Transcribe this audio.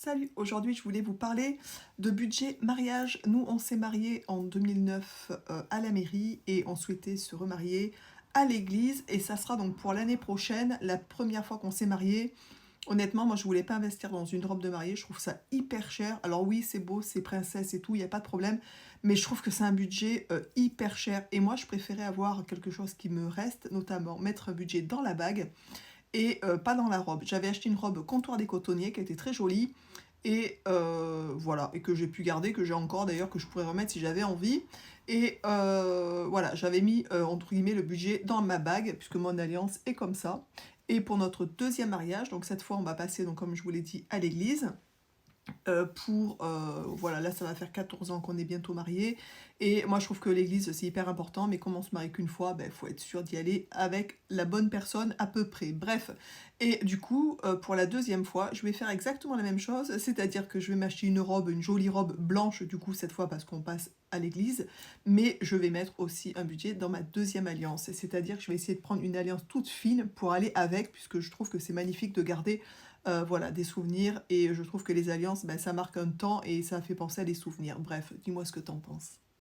Salut, aujourd'hui je voulais vous parler de budget mariage. Nous on s'est mariés en 2009 à la mairie et on souhaitait se remarier à l'église et ça sera donc pour l'année prochaine, la première fois qu'on s'est mariés. Honnêtement, moi je voulais pas investir dans une robe de mariée, je trouve ça hyper cher. Alors oui, c'est beau, c'est princesse et tout, il n'y a pas de problème, mais je trouve que c'est un budget hyper cher et moi je préférais avoir quelque chose qui me reste, notamment mettre un budget dans la bague et pas dans la robe. J'avais acheté une robe Comptoir des Cotonniers qui était très jolie et voilà, et que j'ai pu garder, que j'ai encore d'ailleurs, que je pourrais remettre si j'avais envie. Et voilà, j'avais mis entre guillemets le budget dans ma bague, puisque mon alliance est comme ça. Et pour notre deuxième mariage, donc cette fois on va passer, donc comme je vous l'ai dit, à l'église. Voilà, là ça va faire 14 ans qu'on est bientôt mariés et moi je trouve que l'église c'est hyper important, mais comme on se marie qu'une fois, ben faut être sûr d'y aller avec la bonne personne à peu près, bref. Et du coup pour la deuxième fois je vais faire exactement la même chose, c'est-à-dire que je vais m'acheter une robe, une jolie robe blanche du coup cette fois parce qu'on passe à l'église, mais je vais mettre aussi un budget dans ma deuxième alliance, c'est-à-dire que je vais essayer de prendre une alliance toute fine pour aller avec, puisque je trouve que c'est magnifique de garder voilà, des souvenirs, et je trouve que les alliances, ben, ça marque un temps et ça fait penser à des souvenirs. Bref, dis-moi ce que t'en penses.